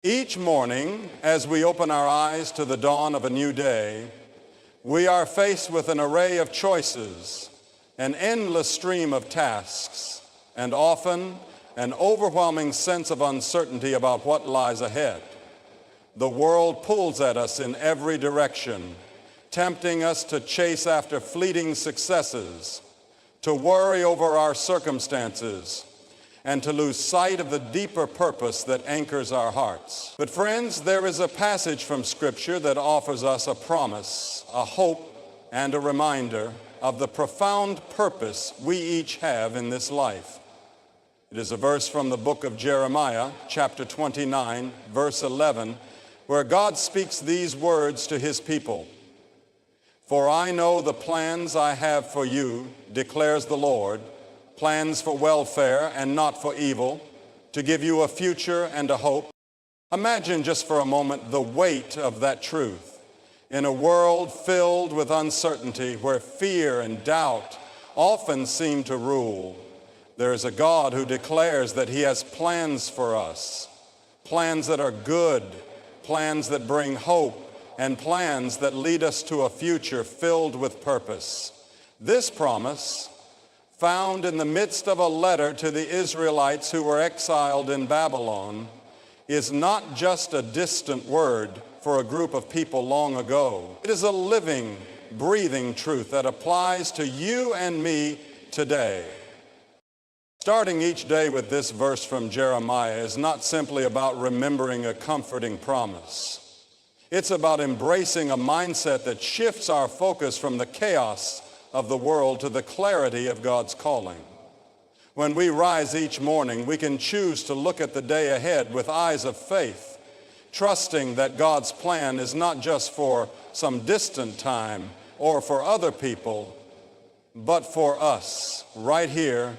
Each morning, as we open our eyes to the dawn of a new day, we are faced with an array of choices, an endless stream of tasks, and often an overwhelming sense of uncertainty about what lies ahead. The world pulls at us in every direction, tempting us to chase after fleeting successes, to worry over our circumstances, and to lose sight of the deeper purpose that anchors our hearts. But friends, there is a passage from Scripture that offers us a promise, a hope, and a reminder of the profound purpose we each have in this life. It is a verse from the book of Jeremiah, chapter 29, verse 11, where God speaks these words to his people. "For I know the plans I have for you, declares the Lord, plans for welfare and not for evil, to give you a future and a hope." Imagine just for a moment the weight of that truth. In a world filled with uncertainty, where fear and doubt often seem to rule, there is a God who declares that he has plans for us, plans that are good, plans that bring hope, and plans that lead us to a future filled with purpose. This promise, found in the midst of a letter to the Israelites who were exiled in Babylon, is not just a distant word for a group of people long ago. It is a living, breathing truth that applies to you and me today. Starting each day with this verse from Jeremiah is not simply about remembering a comforting promise. It's about embracing a mindset that shifts our focus from the chaos of the world to the clarity of God's calling. When we rise each morning, we can choose to look at the day ahead with eyes of faith, trusting that God's plan is not just for some distant time or for other people, but for us, right here,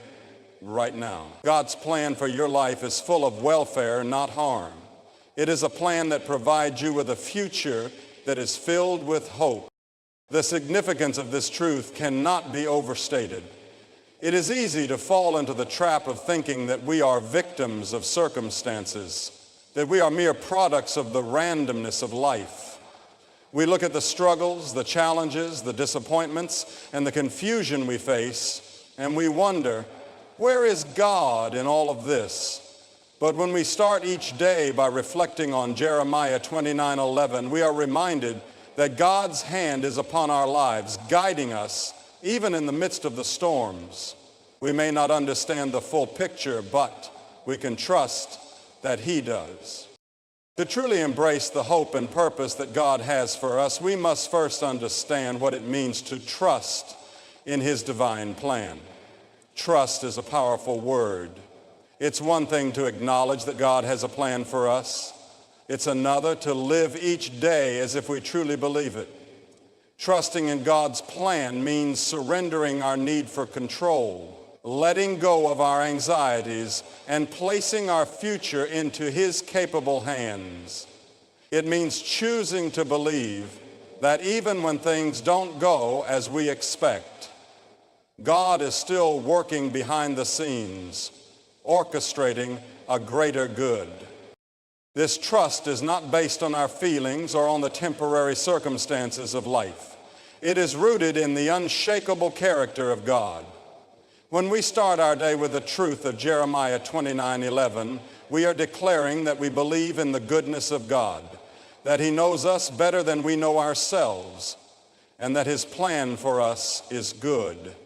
right now. God's plan for your life is full of welfare, not harm. It is a plan that provides you with a future that is filled with hope. The significance of this truth cannot be overstated. It is easy to fall into the trap of thinking that we are victims of circumstances, that we are mere products of the randomness of life. We look at the struggles, the challenges, the disappointments, and the confusion we face, and we wonder, where is God in all of this? But when we start each day by reflecting on Jeremiah 29:11, we are reminded that God's hand is upon our lives, guiding us even in the midst of the storms. We may not understand the full picture, but we can trust that he does. To truly embrace the hope and purpose that God has for us, we must first understand what it means to trust in his divine plan. Trust is a powerful word. It's one thing to acknowledge that God has a plan for us. It's another to live each day as if we truly believe it. Trusting in God's plan means surrendering our need for control, letting go of our anxieties, and placing our future into his capable hands. It means choosing to believe that even when things don't go as we expect, God is still working behind the scenes, orchestrating a greater good. This trust is not based on our feelings or on the temporary circumstances of life. It is rooted in the unshakable character of God. When we start our day with the truth of Jeremiah 29:11, we are declaring that we believe in the goodness of God, that he knows us better than we know ourselves, and that his plan for us is good.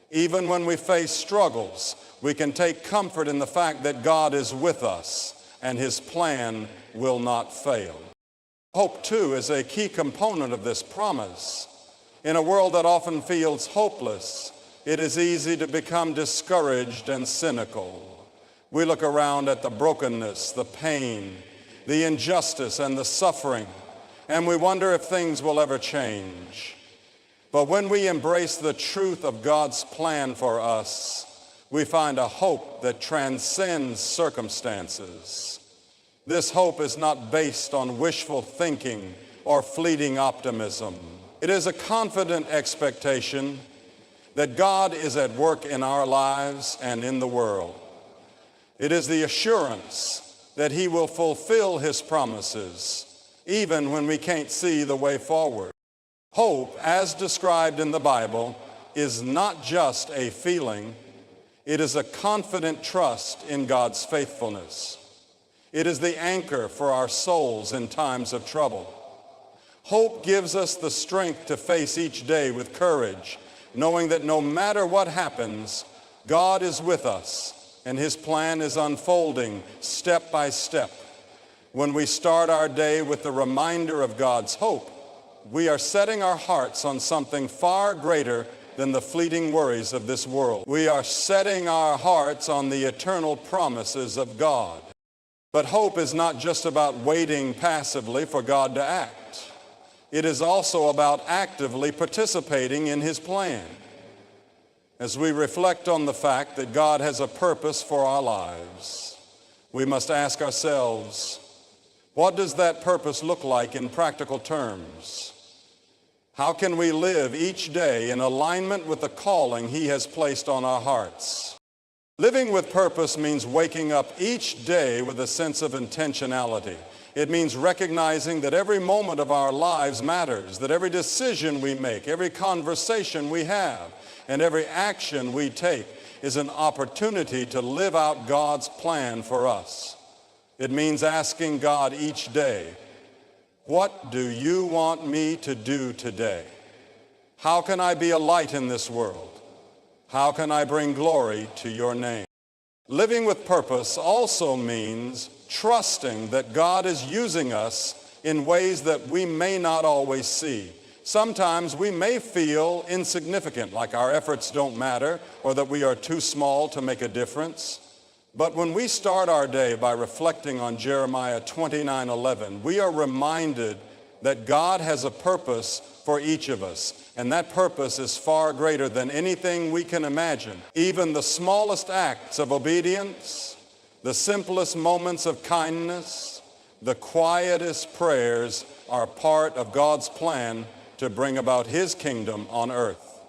Even when we face struggles, we can take comfort in the fact that God is with us, and his plan will not fail. Hope, too, is a key component of this promise. In a world that often feels hopeless, it is easy to become discouraged and cynical. We look around at the brokenness, the pain, the injustice, and the suffering, and we wonder if things will ever change. But when we embrace the truth of God's plan for us, we find a hope that transcends circumstances. This hope is not based on wishful thinking or fleeting optimism. It is a confident expectation that God is at work in our lives and in the world. It is the assurance that he will fulfill his promises, even when we can't see the way forward. Hope, as described in the Bible, is not just a feeling. It is a confident trust in God's faithfulness. It is the anchor for our souls in times of trouble. Hope gives us the strength to face each day with courage, knowing that no matter what happens, God is with us and his plan is unfolding step by step. When we start our day with the reminder of God's hope, we are setting our hearts on something far greater than the fleeting worries of this world. We are setting our hearts on the eternal promises of God. But hope is not just about waiting passively for God to act. It is also about actively participating in his plan. As we reflect on the fact that God has a purpose for our lives, we must ask ourselves, what does that purpose look like in practical terms? How can we live each day in alignment with the calling he has placed on our hearts? Living with purpose means waking up each day with a sense of intentionality. It means recognizing that every moment of our lives matters, that every decision we make, every conversation we have, and every action we take is an opportunity to live out God's plan for us. It means asking God each day, what do you want me to do today? How can I be a light in this world? How can I bring glory to your name? Living with purpose also means trusting that God is using us in ways that we may not always see. Sometimes we may feel insignificant, like our efforts don't matter, or that we are too small to make a difference. But when we start our day by reflecting on Jeremiah 29:11, we are reminded that God has a purpose for each of us, and that purpose is far greater than anything we can imagine. Even the smallest acts of obedience, the simplest moments of kindness, the quietest prayers are part of God's plan to bring about his kingdom on earth.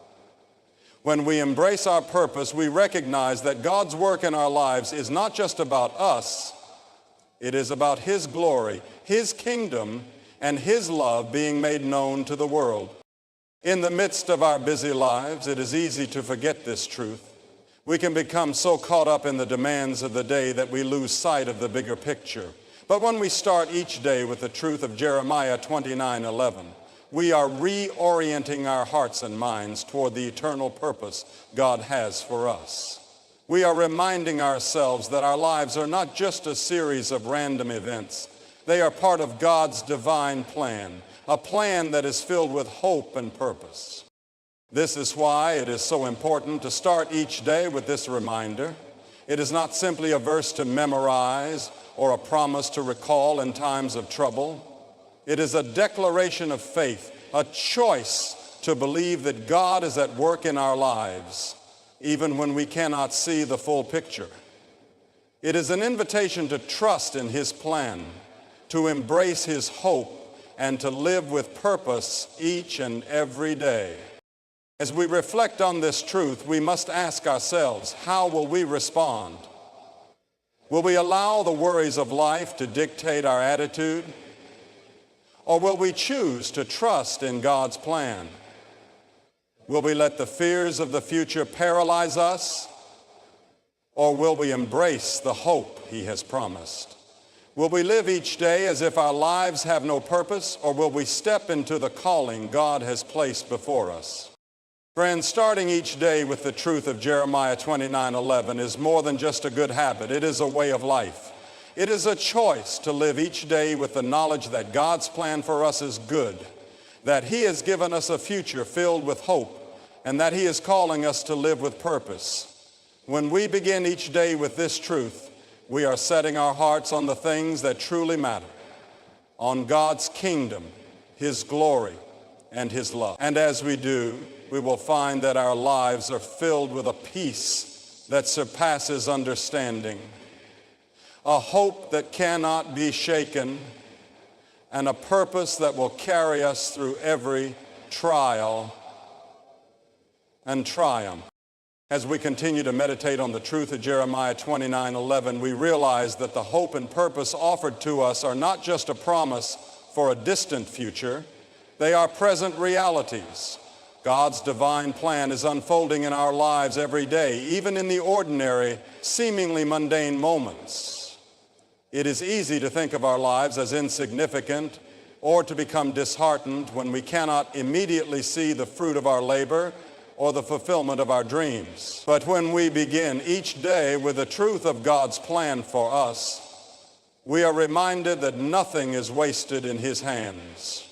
When we embrace our purpose, we recognize that God's work in our lives is not just about us, it is about his glory, his kingdom, and his love being made known to the world. In the midst of our busy lives, it is easy to forget this truth. We can become so caught up in the demands of the day that we lose sight of the bigger picture. But when we start each day with the truth of Jeremiah 29:11, we are reorienting our hearts and minds toward the eternal purpose God has for us. We are reminding ourselves that our lives are not just a series of random events. They are part of God's divine plan, a plan that is filled with hope and purpose. This is why it is so important to start each day with this reminder. It is not simply a verse to memorize or a promise to recall in times of trouble. It is a declaration of faith, a choice to believe that God is at work in our lives, even when we cannot see the full picture. It is an invitation to trust in his plan, to embrace his hope, and to live with purpose each and every day. As we reflect on this truth, we must ask ourselves, how will we respond? Will we allow the worries of life to dictate our attitude? Or will we choose to trust in God's plan? Will we let the fears of the future paralyze us? Or will we embrace the hope he has promised? Will we live each day as if our lives have no purpose, or will we step into the calling God has placed before us? Friends, starting each day with the truth of Jeremiah 29:11 is more than just a good habit. It is a way of life. It is a choice to live each day with the knowledge that God's plan for us is good, that he has given us a future filled with hope, and that he is calling us to live with purpose. When we begin each day with this truth, we are setting our hearts on the things that truly matter, on God's kingdom, his glory, and his love. And as we do, we will find that our lives are filled with a peace that surpasses understanding, a hope that cannot be shaken, and a purpose that will carry us through every trial and triumph. As we continue to meditate on the truth of Jeremiah 29:11, we realize that the hope and purpose offered to us are not just a promise for a distant future, they are present realities. God's divine plan is unfolding in our lives every day, even in the ordinary, seemingly mundane moments. It is easy to think of our lives as insignificant or to become disheartened when we cannot immediately see the fruit of our labor or the fulfillment of our dreams. But when we begin each day with the truth of God's plan for us, we are reminded that nothing is wasted in His hands.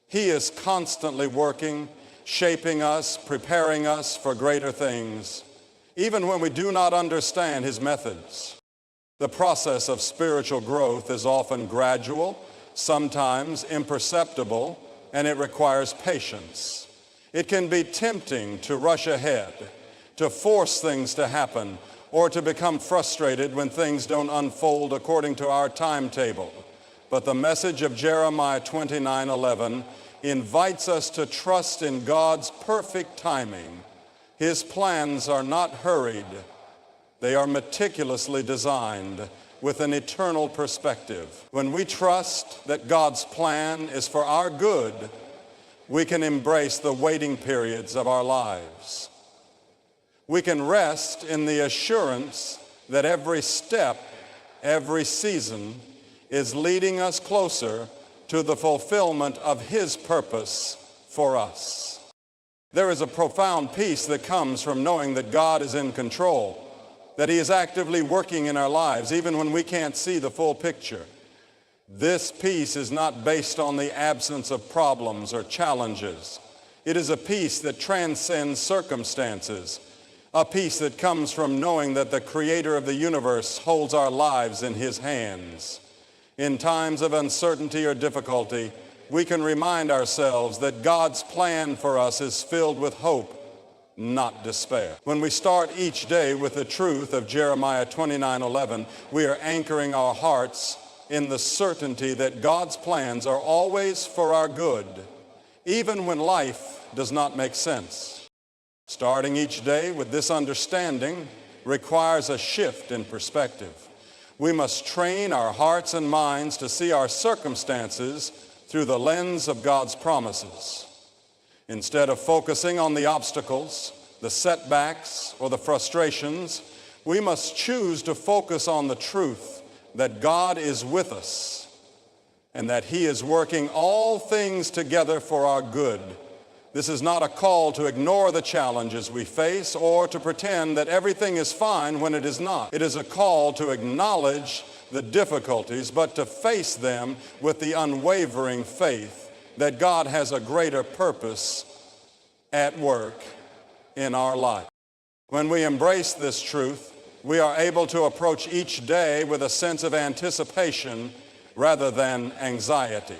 He is constantly working, shaping us, preparing us for greater things, even when we do not understand His methods. The process of spiritual growth is often gradual, sometimes imperceptible, and it requires patience. It can be tempting to rush ahead, to force things to happen, or to become frustrated when things don't unfold according to our timetable. But the message of Jeremiah 29:11 invites us to trust in God's perfect timing. His plans are not hurried. They are meticulously designed with an eternal perspective. When we trust that God's plan is for our good, we can embrace the waiting periods of our lives. We can rest in the assurance that every step, every season is leading us closer to the fulfillment of His purpose for us. There is a profound peace that comes from knowing that God is in control, that He is actively working in our lives, even when we can't see the full picture. This peace is not based on the absence of problems or challenges. It is a peace that transcends circumstances, a peace that comes from knowing that the Creator of the universe holds our lives in His hands. In times of uncertainty or difficulty, we can remind ourselves that God's plan for us is filled with hope, not despair. When we start each day with the truth of Jeremiah 29:11, we are anchoring our hearts in the certainty that God's plans are always for our good, even when life does not make sense. Starting each day with this understanding requires a shift in perspective. We must train our hearts and minds to see our circumstances through the lens of God's promises. Instead of focusing on the obstacles, the setbacks, or the frustrations, we must choose to focus on the truth that God is with us and that He is working all things together for our good. This is not a call to ignore the challenges we face or to pretend that everything is fine when it is not. It is a call to acknowledge the difficulties, but to face them with the unwavering faith that God has a greater purpose at work in our life. When we embrace this truth, we are able to approach each day with a sense of anticipation rather than anxiety.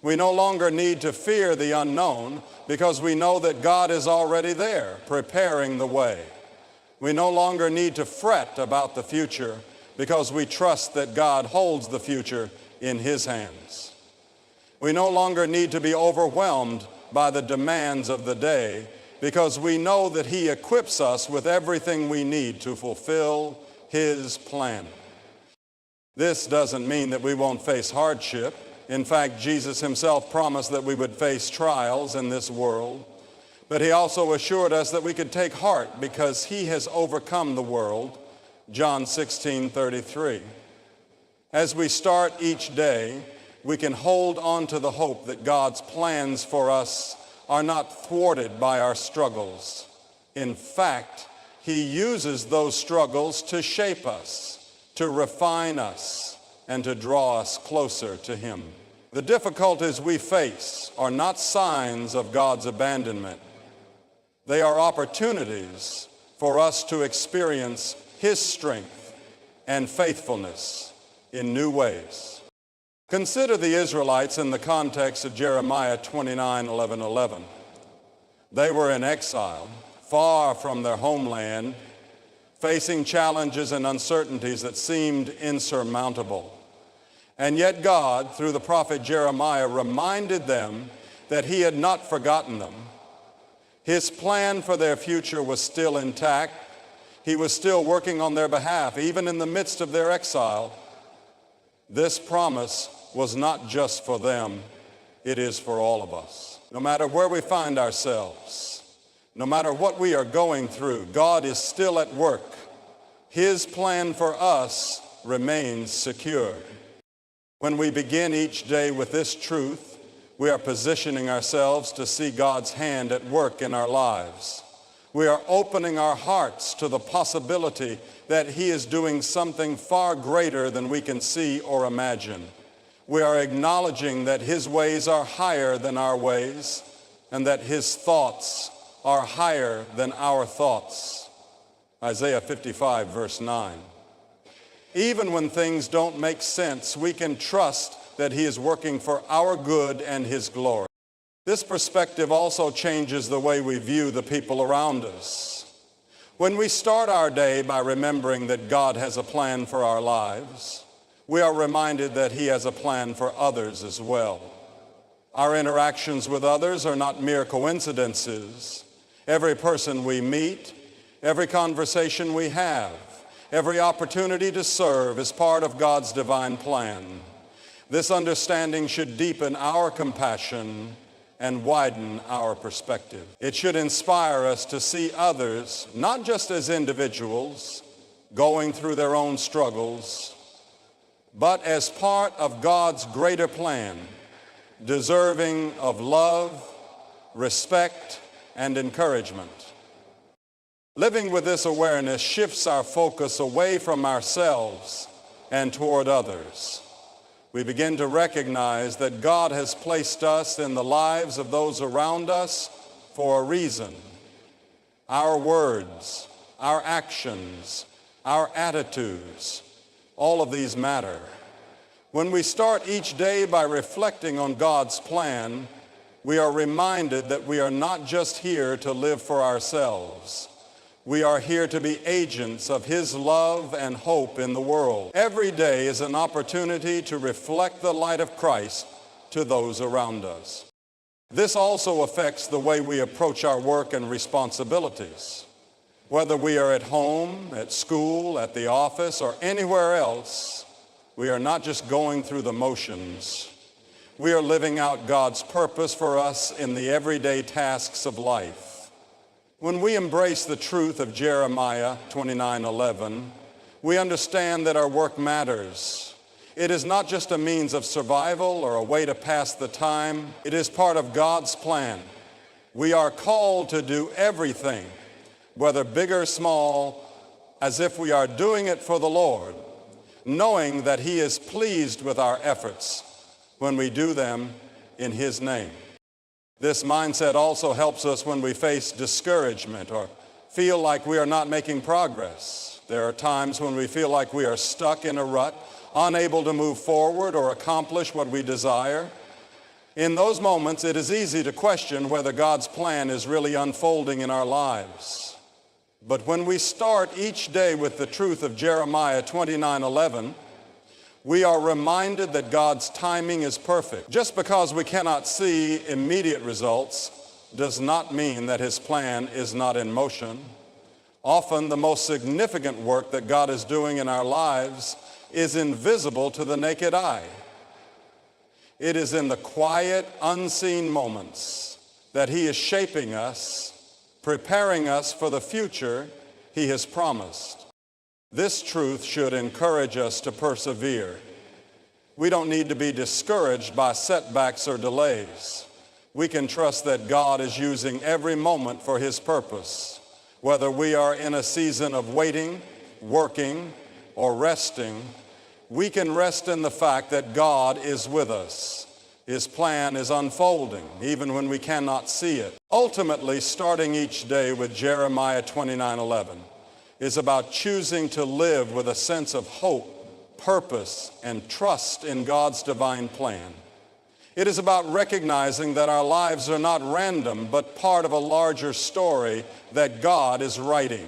We no longer need to fear the unknown because we know that God is already there, preparing the way. We no longer need to fret about the future because we trust that God holds the future in His hands. We no longer need to be overwhelmed by the demands of the day because we know that He equips us with everything we need to fulfill His plan. This doesn't mean that we won't face hardship. In fact, Jesus Himself promised that we would face trials in this world, but He also assured us that we could take heart because He has overcome the world, John 16:33. As we start each day, we can hold on to the hope that God's plans for us are not thwarted by our struggles. In fact, He uses those struggles to shape us, to refine us, and to draw us closer to Him. The difficulties we face are not signs of God's abandonment. They are opportunities for us to experience His strength and faithfulness in new ways. Consider the Israelites in the context of Jeremiah 29:11. They were in exile, far from their homeland, facing challenges and uncertainties that seemed insurmountable. And yet God, through the prophet Jeremiah, reminded them that He had not forgotten them. His plan for their future was still intact. He was still working on their behalf, even in the midst of their exile. This promise was not just for them, it is for all of us. No matter where we find ourselves, no matter what we are going through, God is still at work. His plan for us remains secure. When we begin each day with this truth, we are positioning ourselves to see God's hand at work in our lives. We are opening our hearts to the possibility that He is doing something far greater than we can see or imagine. We are acknowledging that His ways are higher than our ways and that His thoughts are higher than our thoughts. Isaiah 55, verse 9. Even when things don't make sense, we can trust that He is working for our good and His glory. This perspective also changes the way we view the people around us. When we start our day by remembering that God has a plan for our lives, we are reminded that He has a plan for others as well. Our interactions with others are not mere coincidences. Every person we meet, every conversation we have, every opportunity to serve is part of God's divine plan. This understanding should deepen our compassion and widen our perspective. It should inspire us to see others not just as individuals going through their own struggles, but as part of God's greater plan, deserving of love, respect, and encouragement. Living with this awareness shifts our focus away from ourselves and toward others. We begin to recognize that God has placed us in the lives of those around us for a reason. Our words, our actions, our attitudes, all of these matter. When we start each day by reflecting on God's plan, we are reminded that we are not just here to live for ourselves. We are here to be agents of His love and hope in the world. Every day is an opportunity to reflect the light of Christ to those around us. This also affects the way we approach our work and responsibilities. Whether we are at home, at school, at the office, or anywhere else, we are not just going through the motions. We are living out God's purpose for us in the everyday tasks of life. When we embrace the truth of Jeremiah 29:11, we understand that our work matters. It is not just a means of survival or a way to pass the time. It is part of God's plan. We are called to do everything, whether big or small, as if we are doing it for the Lord, knowing that He is pleased with our efforts when we do them in His name. This mindset also helps us when we face discouragement or feel like we are not making progress. There are times when we feel like we are stuck in a rut, unable to move forward or accomplish what we desire. In those moments, it is easy to question whether God's plan is really unfolding in our lives. But when we start each day with the truth of Jeremiah 29:11, we are reminded that God's timing is perfect. Just because we cannot see immediate results does not mean that His plan is not in motion. Often the most significant work that God is doing in our lives is invisible to the naked eye. It is in the quiet, unseen moments that He is shaping us, preparing us for the future He has promised. This truth should encourage us to persevere. We don't need to be discouraged by setbacks or delays. We can trust that God is using every moment for His purpose. Whether we are in a season of waiting, working, or resting, we can rest in the fact that God is with us. His plan is unfolding, even when we cannot see it. Ultimately, starting each day with Jeremiah 29:11 is about choosing to live with a sense of hope, purpose, and trust in God's divine plan. It is about recognizing that our lives are not random, but part of a larger story that God is writing.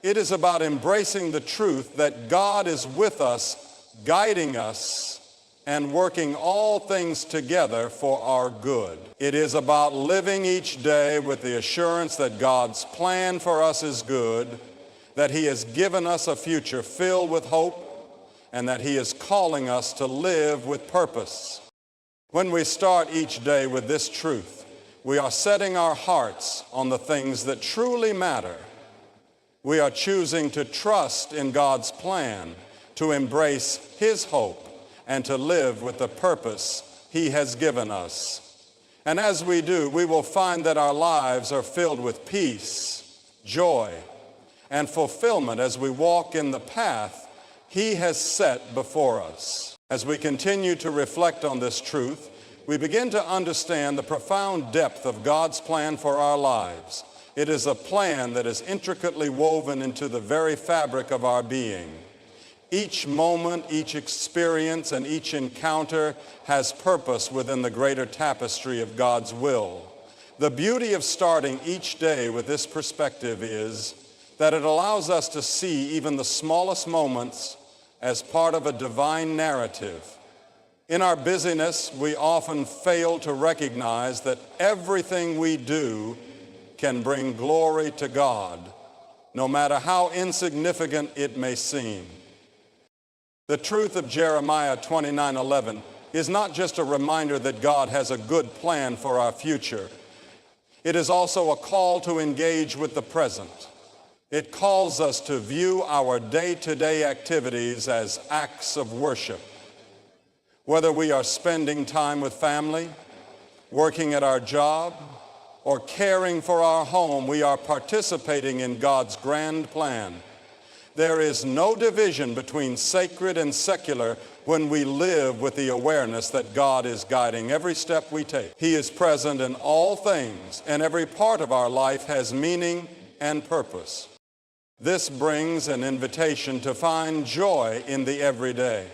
It is about embracing the truth that God is with us, guiding us, and working all things together for our good. It is about living each day with the assurance that God's plan for us is good, that He has given us a future filled with hope, and that He is calling us to live with purpose. When we start each day with this truth, we are setting our hearts on the things that truly matter. We are choosing to trust in God's plan, to embrace His hope, and to live with the purpose He has given us. And as we do, we will find that our lives are filled with peace, joy, and fulfillment as we walk in the path He has set before us. As we continue to reflect on this truth, we begin to understand the profound depth of God's plan for our lives. It is a plan that is intricately woven into the very fabric of our being. Each moment, each experience, and each encounter has purpose within the greater tapestry of God's will. The beauty of starting each day with this perspective is that it allows us to see even the smallest moments as part of a divine narrative. In our busyness, we often fail to recognize that everything we do can bring glory to God, no matter how insignificant it may seem. The truth of Jeremiah 29:11 is not just a reminder that God has a good plan for our future. It is also a call to engage with the present. It calls us to view our day-to-day activities as acts of worship. Whether we are spending time with family, working at our job, or caring for our home, we are participating in God's grand plan. There is no division between sacred and secular when we live with the awareness that God is guiding every step we take. He is present in all things, and every part of our life has meaning and purpose. This brings an invitation to find joy in the everyday.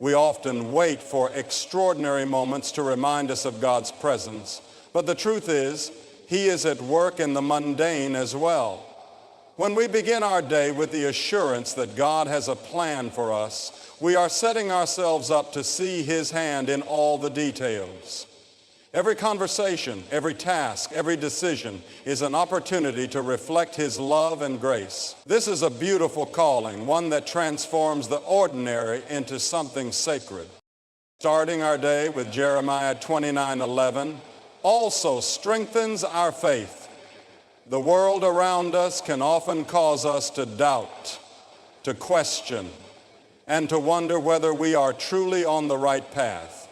We often wait for extraordinary moments to remind us of God's presence, but the truth is, He is at work in the mundane as well. When we begin our day with the assurance that God has a plan for us, we are setting ourselves up to see His hand in all the details. Every conversation, every task, every decision is an opportunity to reflect His love and grace. This is a beautiful calling, one that transforms the ordinary into something sacred. Starting our day with Jeremiah 29:11 also strengthens our faith. The world around us can often cause us to doubt, to question, and to wonder whether we are truly on the right path.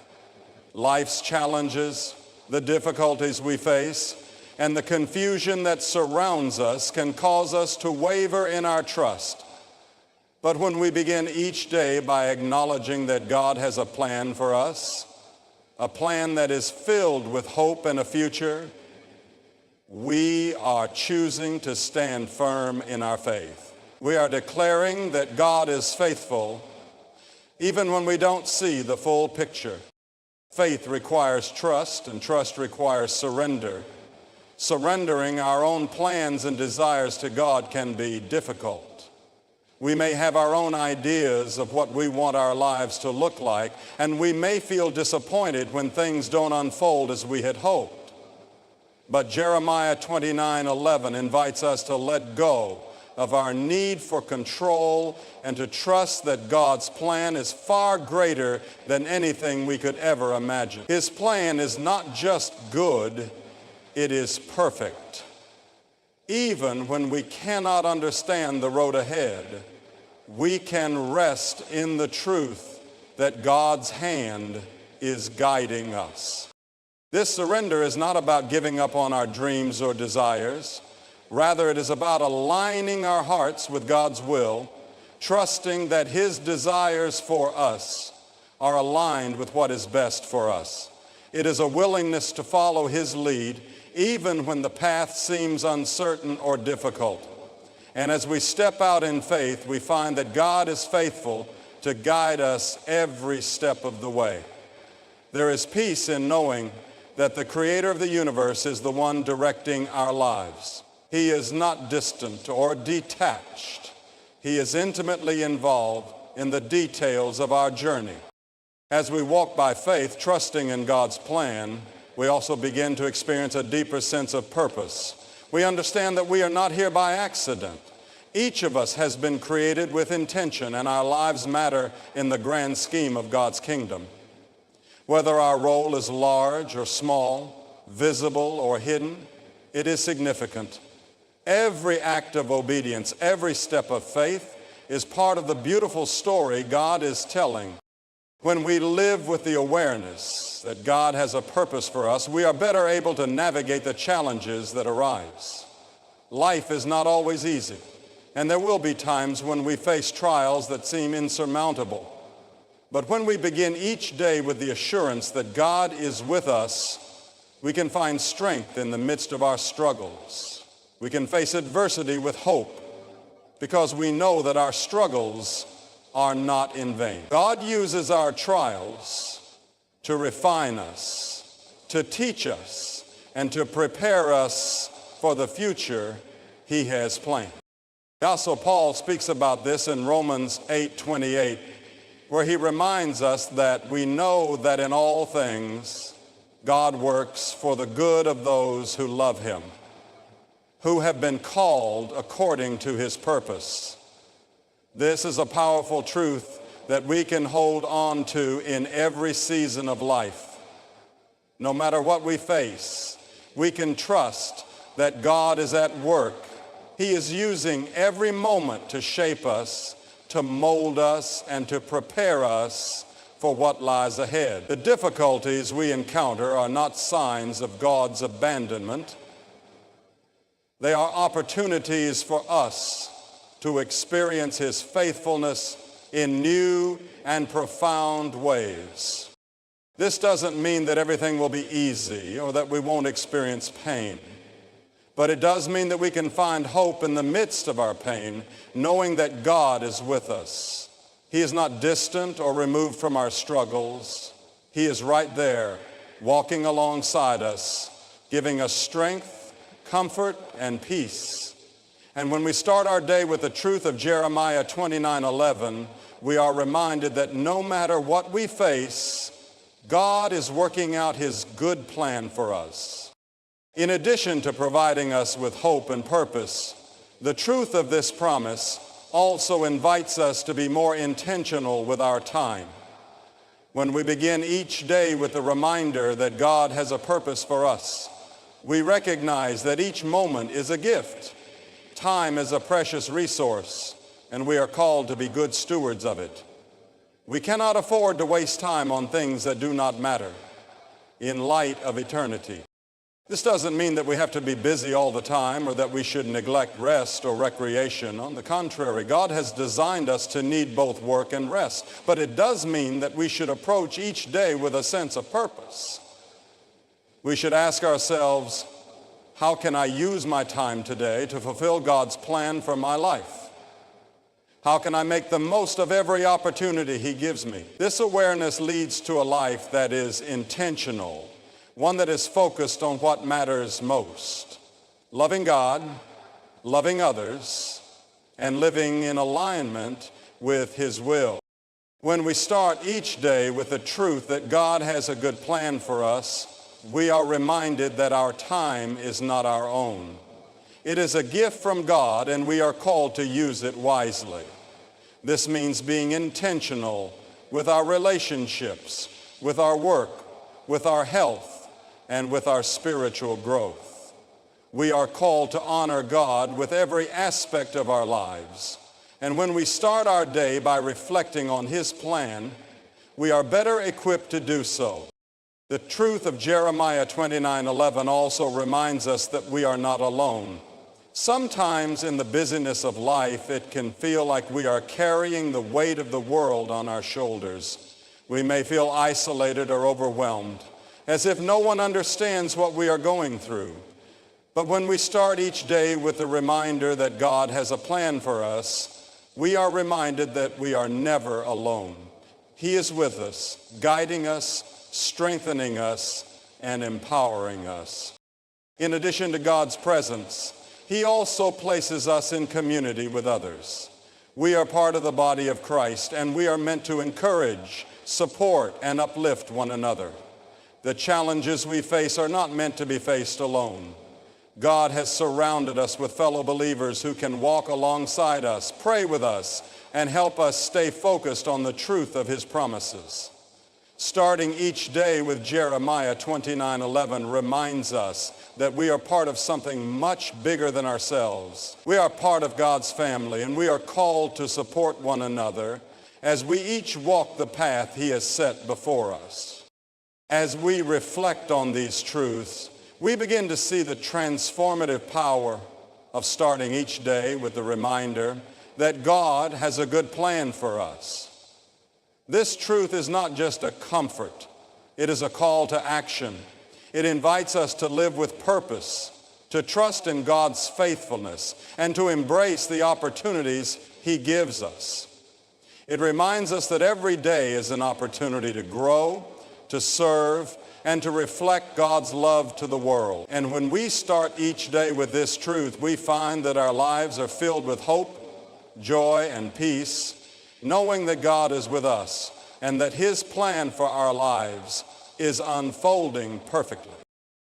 Life's challenges, the difficulties we face, and the confusion that surrounds us can cause us to waver in our trust. But when we begin each day by acknowledging that God has a plan for us, a plan that is filled with hope and a future, we are choosing to stand firm in our faith. We are declaring that God is faithful even when we don't see the full picture. Faith requires trust, and trust requires surrender. Surrendering our own plans and desires to God can be difficult. We may have our own ideas of what we want our lives to look like, and we may feel disappointed when things don't unfold as we had hoped. But Jeremiah 29:11 invites us to let go of our need for control and to trust that God's plan is far greater than anything we could ever imagine. His plan is not just good, it is perfect. Even when we cannot understand the road ahead, we can rest in the truth that God's hand is guiding us. This surrender is not about giving up on our dreams or desires. Rather, it is about aligning our hearts with God's will, trusting that His desires for us are aligned with what is best for us. It is a willingness to follow His lead, even when the path seems uncertain or difficult. And as we step out in faith, we find that God is faithful to guide us every step of the way. There is peace in knowing that the Creator of the universe is the one directing our lives. He is not distant or detached. He is intimately involved in the details of our journey. As we walk by faith, trusting in God's plan, we also begin to experience a deeper sense of purpose. We understand that we are not here by accident. Each of us has been created with intention, and our lives matter in the grand scheme of God's kingdom. Whether our role is large or small, visible or hidden, it is significant. Every act of obedience, every step of faith is part of the beautiful story God is telling. When we live with the awareness that God has a purpose for us, we are better able to navigate the challenges that arise. Life is not always easy, and there will be times when we face trials that seem insurmountable. But when we begin each day with the assurance that God is with us, we can find strength in the midst of our struggles. We can face adversity with hope because we know that our struggles are not in vain. God uses our trials to refine us, to teach us, and to prepare us for the future He has planned. The Apostle Paul speaks about this in Romans 8:28, where he reminds us that we know that in all things God works for the good of those who love Him, who have been called according to His purpose. This is a powerful truth that we can hold on to in every season of life. No matter what we face, we can trust that God is at work. He is using every moment to shape us, to mold us, and to prepare us for what lies ahead. The difficulties we encounter are not signs of God's abandonment. They are opportunities for us to experience His faithfulness in new and profound ways. This doesn't mean that everything will be easy or that we won't experience pain, but it does mean that we can find hope in the midst of our pain, knowing that God is with us. He is not distant or removed from our struggles. He is right there, walking alongside us, giving us strength, comfort, and peace. And when we start our day with the truth of Jeremiah 29:11, we are reminded that no matter what we face, God is working out His good plan for us. In addition to providing us with hope and purpose, the truth of this promise also invites us to be more intentional with our time. When we begin each day with the reminder that God has a purpose for us, we recognize that each moment is a gift. Time is a precious resource, and we are called to be good stewards of it. We cannot afford to waste time on things that do not matter in light of eternity. This doesn't mean that we have to be busy all the time or that we should neglect rest or recreation. On the contrary, God has designed us to need both work and rest. But it does mean that we should approach each day with a sense of purpose. We should ask ourselves, how can I use my time today to fulfill God's plan for my life? How can I make the most of every opportunity He gives me? This awareness leads to a life that is intentional, one that is focused on what matters most: loving God, loving others, and living in alignment with His will. When we start each day with the truth that God has a good plan for us, we are reminded that our time is not our own. It is a gift from God, and we are called to use it wisely. This means being intentional with our relationships, with our work, with our health, and with our spiritual growth. We are called to honor God with every aspect of our lives. And when we start our day by reflecting on His plan, we are better equipped to do so. The truth of Jeremiah 29:11 also reminds us that we are not alone. Sometimes in the busyness of life, it can feel like we are carrying the weight of the world on our shoulders. We may feel isolated or overwhelmed, as if no one understands what we are going through. But when we start each day with the reminder that God has a plan for us, we are reminded that we are never alone. He is with us, guiding us, strengthening us, and empowering us. In addition to God's presence, He also places us in community with others. We are part of the body of Christ, and we are meant to encourage, support, and uplift one another. The challenges we face are not meant to be faced alone. God has surrounded us with fellow believers who can walk alongside us, pray with us, and help us stay focused on the truth of his promises. Starting each day with Jeremiah 29:11 reminds us that we are part of something much bigger than ourselves. We are part of God's family, and we are called to support one another as we each walk the path he has set before us. As we reflect on these truths, we begin to see the transformative power of starting each day with the reminder that God has a good plan for us. This truth is not just a comfort, it is a call to action. It invites us to live with purpose, to trust in God's faithfulness, and to embrace the opportunities he gives us. It reminds us that every day is an opportunity to grow, to serve, and to reflect God's love to the world. And when we start each day with this truth, we find that our lives are filled with hope, joy, and peace, knowing that God is with us and that his plan for our lives is unfolding perfectly.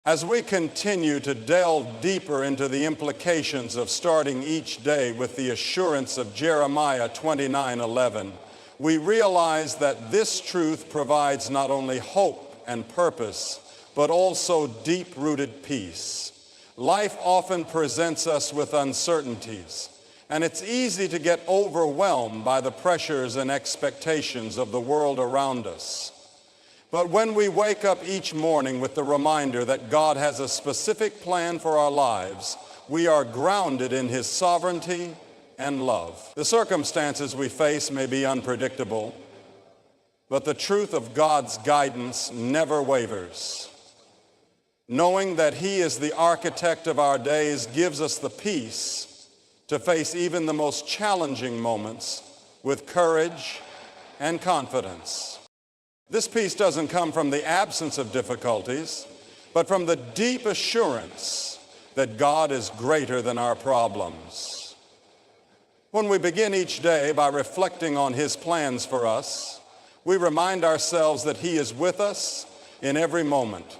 As we continue to delve deeper into the implications of starting each day with the assurance of Jeremiah 29:11, we realize that this truth provides not only hope and purpose, but also deep-rooted peace. Life often presents us with uncertainties, and it's easy to get overwhelmed by the pressures and expectations of the world around us. But when we wake up each morning with the reminder that God has a specific plan for our lives, we are grounded in his sovereignty and love. The circumstances we face may be unpredictable, but the truth of God's guidance never wavers. Knowing that he is the architect of our days gives us the peace to face even the most challenging moments with courage and confidence. This peace doesn't come from the absence of difficulties, but from the deep assurance that God is greater than our problems. When we begin each day by reflecting on his plans for us, we remind ourselves that he is with us in every moment.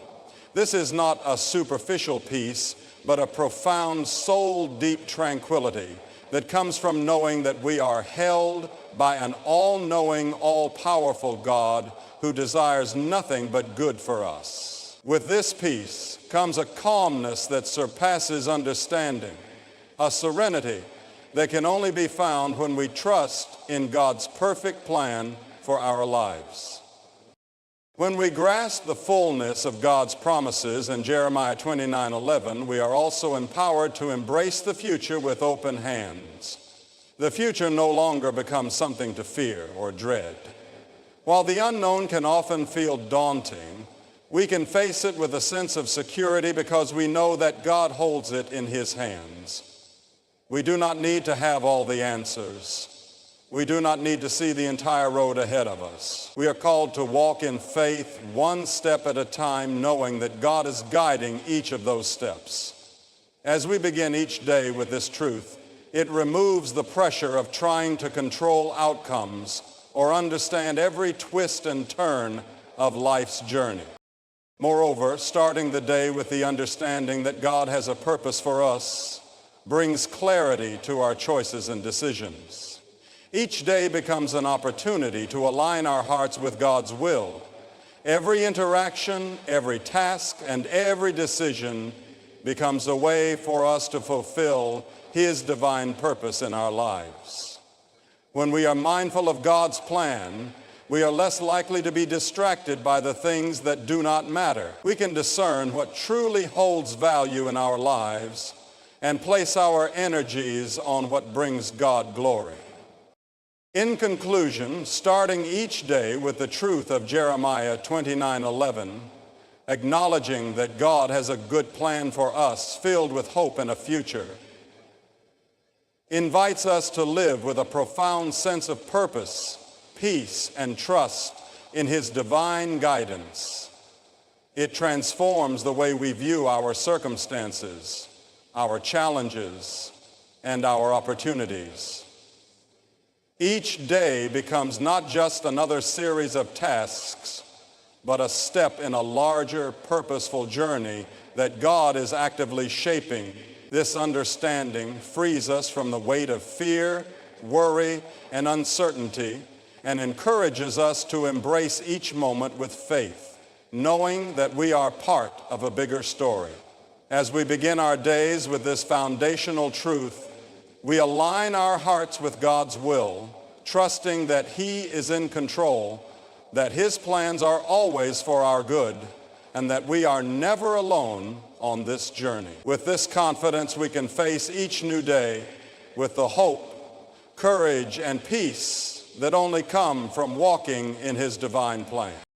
This is not a superficial peace, but a profound, soul-deep tranquility that comes from knowing that we are held by an all-knowing, all-powerful God who desires nothing but good for us. With this peace comes a calmness that surpasses understanding, a serenity that can only be found when we trust in God's perfect plan for our lives. When we grasp the fullness of God's promises in Jeremiah 29:11, we are also empowered to embrace the future with open hands. The future no longer becomes something to fear or dread. While the unknown can often feel daunting, we can face it with a sense of security because we know that God holds it in his hands. We do not need to have all the answers. We do not need to see the entire road ahead of us. We are called to walk in faith one step at a time, knowing that God is guiding each of those steps. As we begin each day with this truth, it removes the pressure of trying to control outcomes or understand every twist and turn of life's journey. Moreover, starting the day with the understanding that God has a purpose for us brings clarity to our choices and decisions. Each day becomes an opportunity to align our hearts with God's will. Every interaction, every task, and every decision becomes a way for us to fulfill his divine purpose in our lives. When we are mindful of God's plan, we are less likely to be distracted by the things that do not matter. We can discern what truly holds value in our lives and place our energies on what brings God glory. In conclusion, starting each day with the truth of Jeremiah 29:11, acknowledging that God has a good plan for us filled with hope and a future, invites us to live with a profound sense of purpose, peace, and trust in his divine guidance. It transforms the way we view our circumstances, our challenges, and our opportunities. Each day becomes not just another series of tasks, but a step in a larger, purposeful journey that God is actively shaping. This understanding frees us from the weight of fear, worry, and uncertainty, and encourages us to embrace each moment with faith, knowing that we are part of a bigger story. As we begin our days with this foundational truth, we align our hearts with God's will, trusting that He is in control, that His plans are always for our good, and that we are never alone on this journey. With this confidence, we can face each new day with the hope, courage, and peace that only come from walking in His divine plan.